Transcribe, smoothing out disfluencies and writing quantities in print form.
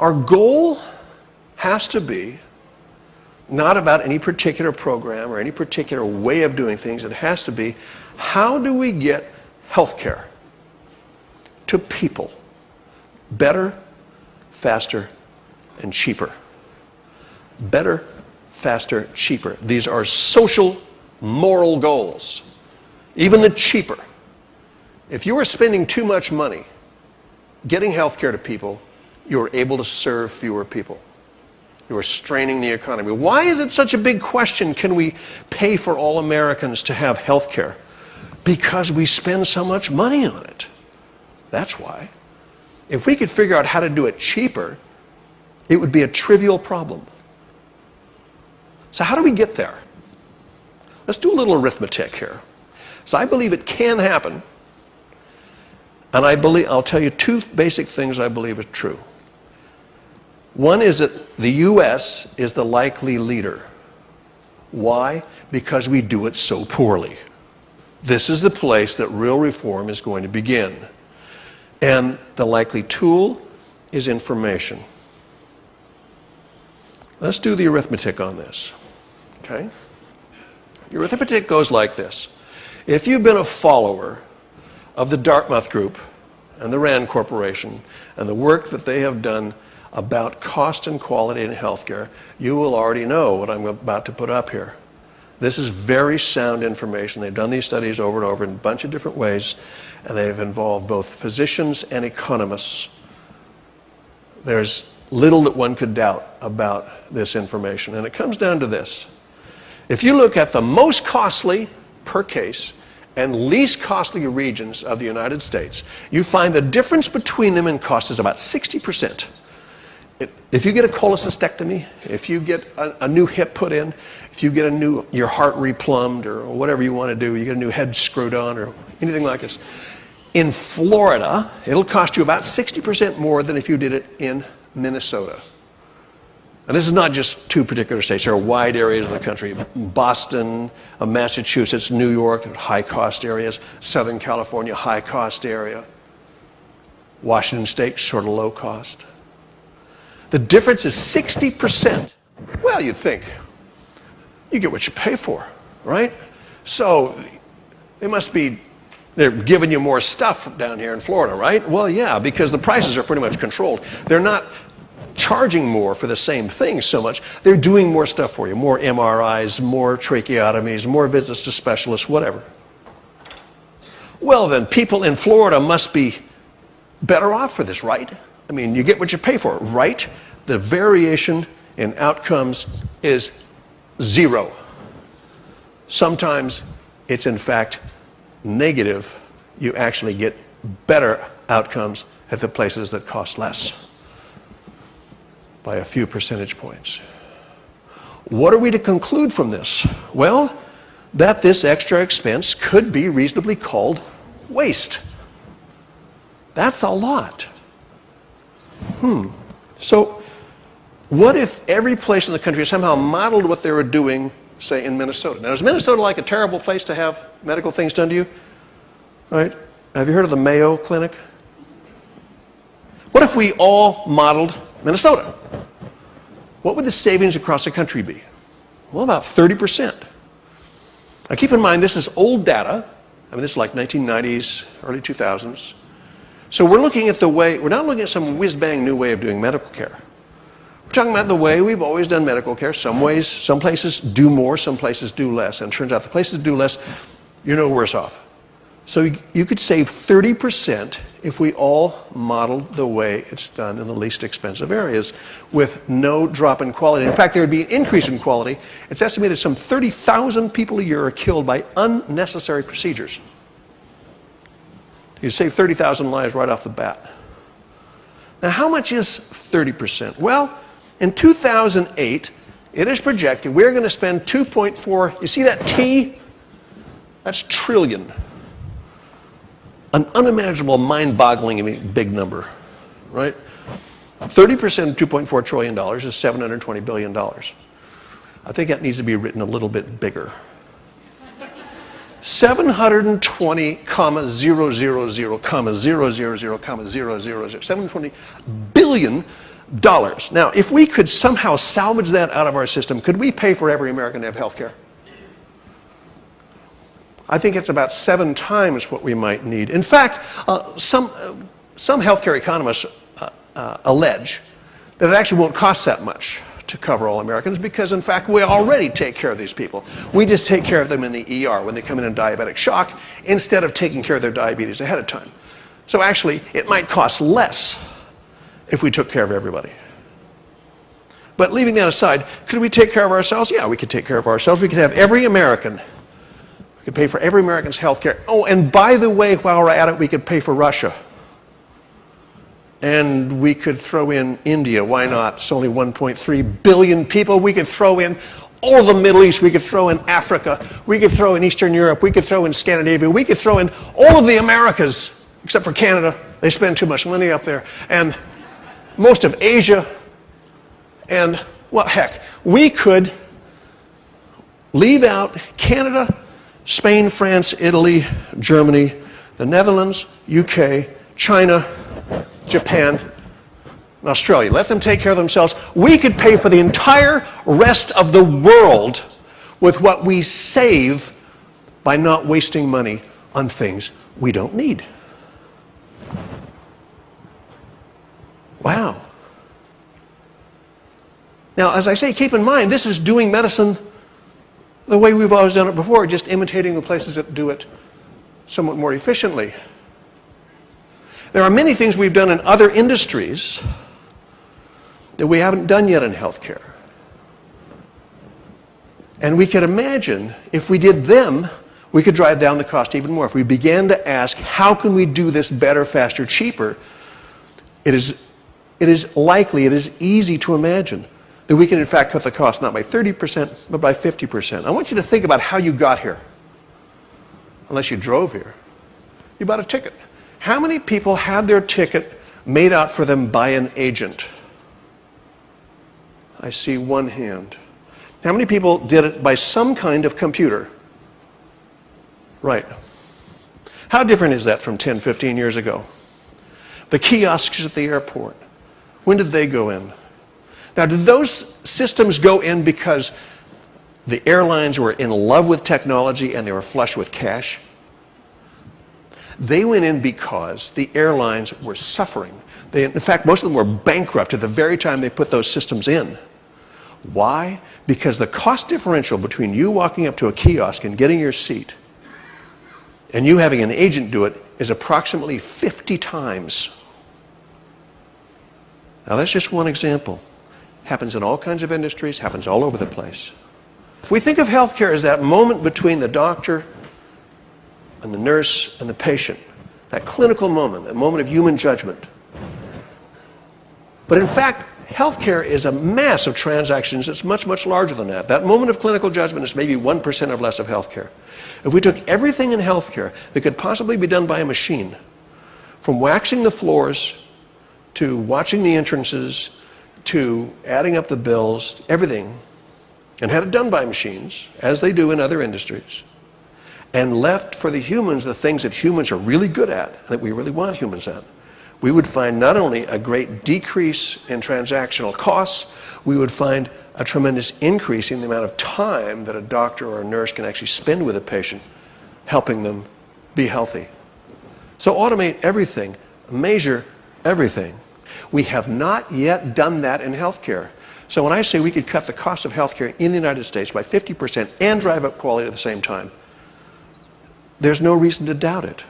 Our goal has to be not about any particular program or any particular way of doing things. It has to be, how do we get health care to people better, faster, and cheaper? Better, faster, cheaper. These are social, moral goals. Even the cheaper. If you are spending too much money getting health care to people, you are able to serve fewer people. You are straining the economy. Why is it such a big question? Can we pay for all Americans to have health care? Because we spend so much money on it. That's why. If we could figure out how to do it cheaper, it would be a trivial problem. So how do we get there? Let's do a little arithmetic here. So I believe it can happen, and I'll tell you two basic things I believe are true. One is that the U.S. is the likely leader. Why? Because we do it so poorly. This is the place that real reform is going to begin. And the likely tool is information. Let's do the arithmetic on this. Okay? The arithmetic goes like this. If you've been a follower of the Dartmouth Group and the RAND Corporation and the work that they have done about cost and quality in healthcare, you will already know what I'm about to put up here. This is very sound information. They've done these studies over and over in a bunch of different ways, and they've involved both physicians and economists. There's little that one could doubt about this information, and it comes down to this. If you look at the most costly per case and least costly regions of the United States, you find the difference between them in cost is about 60%. If you get a cholecystectomy, if you get a new hip put in, if you get your heart replumbed or whatever you want to do, you get a new head screwed on or anything like this, in Florida, it'll cost you about 60% more than if you did it in Minnesota. And this is not just two particular states. There are wide areas of the country. Boston, Massachusetts, New York, high-cost areas. Southern California, high-cost area. Washington State, sort of low cost. The difference is 60%. Well, you'd think, you get what you pay for, right? So they're giving you more stuff down here in Florida, right? Well, yeah, because the prices are pretty much controlled. They're not charging more for the same thing so much. They're doing more stuff for you, more MRIs, more tracheotomies, more visits to specialists, whatever. Well, then people in Florida must be better off for this, right? I mean, you get what you pay for, right? The variation in outcomes is zero. Sometimes it's in fact negative. You actually get better outcomes at the places that cost less by a few percentage points. What are we to conclude from this? Well, that this extra expense could be reasonably called waste. That's a lot. So what if every place in the country somehow modeled what they were doing, say, in Minnesota? Now, is Minnesota like a terrible place to have medical things done to you? All right. Have you heard of the Mayo Clinic? What if we all modeled Minnesota? What would the savings across the country be? Well, about 30%. Now, keep in mind, this is old data. I mean, this is like 1990s, early 2000s. So we're looking at we're not looking at some whiz-bang new way of doing medical care. We're talking about the way we've always done medical care. Some places do more, some places do less. And it turns out the places that do less, you're no worse off. So you could save 30% if we all modeled the way it's done in the least expensive areas with no drop in quality. In fact, there would be an increase in quality. It's estimated some 30,000 people a year are killed by unnecessary procedures. You save 30,000 lives right off the bat. Now, how much is 30%? Well, in 2008, it is projected we're going to spend 2.4, you see that T? That's trillion. An unimaginable, mind-boggling big number, right? 30% of $2.4 trillion is $720 billion. I think that needs to be written a little bit bigger. 720,000,000,000, 720 billion dollars. Now, if we could somehow salvage that out of our system, could we pay for every American to have health care? I think it's about 7 times what we might need. In fact, some healthcare economists allege that it actually won't cost that much to cover all Americans because, in fact, we already take care of these people. We just take care of them in the ER when they come in diabetic shock instead of taking care of their diabetes ahead of time. So actually, it might cost less if we took care of everybody. But leaving that aside, could we take care of ourselves? Yeah, we could take care of ourselves. We could have every American. We could pay for every American's health care. Oh, and by the way, while we're at it, we could pay for Russia. And we could throw in India. Why not? It's only 1.3 billion people. We could throw in all of the Middle East. We could throw in Africa. We could throw in Eastern Europe. We could throw in Scandinavia. We could throw in all of the Americas, except for Canada. They spend too much money up there. And most of Asia. And, well, heck, we could leave out Canada, Spain, France, Italy, Germany, the Netherlands, UK, China, Japan, and Australia. Let them take care of themselves. We could pay for the entire rest of the world with what we save by not wasting money on things we don't need. Wow. Now, as I say, keep in mind, this is doing medicine the way we've always done it before, just imitating the places that do it somewhat more efficiently. There are many things we've done in other industries that we haven't done yet in healthcare. And we could imagine if we did them, we could drive down the cost even more. If we began to ask, how can we do this better, faster, cheaper, it is easy to imagine that we can in fact cut the cost not by 30%, but by 50%. I want you to think about how you got here. Unless you drove here. You bought a ticket. How many people had their ticket made out for them by an agent? I see one hand. How many people did it by some kind of computer? Right. How different is that from 10, 15 years ago? The kiosks at the airport. When did they go in? Now, did those systems go in because the airlines were in love with technology and they were flush with cash? They went in because the airlines were suffering. In fact, most of them were bankrupt at the very time they put those systems in. Why? Because the cost differential between you walking up to a kiosk and getting your seat and you having an agent do it is approximately 50 times. Now, that's just one example. Happens in all kinds of industries, happens all over the place. If we think of healthcare as that moment between the doctor and the nurse and the patient, that clinical moment, that moment of human judgment. But in fact, healthcare is a mass of transactions that's much, much larger than that. That moment of clinical judgment is maybe 1% or less of healthcare. If we took everything in healthcare that could possibly be done by a machine, from waxing the floors to watching the entrances to adding up the bills, everything, and had it done by machines, as they do in other industries, and left for the humans the things that humans are really good at, that we really want humans at, we would find not only a great decrease in transactional costs, we would find a tremendous increase in the amount of time that a doctor or a nurse can actually spend with a patient, helping them be healthy. So automate everything, measure everything. We have not yet done that in healthcare. So when I say we could cut the cost of healthcare in the United States by 50% and drive up quality at the same time, there's no reason to doubt it.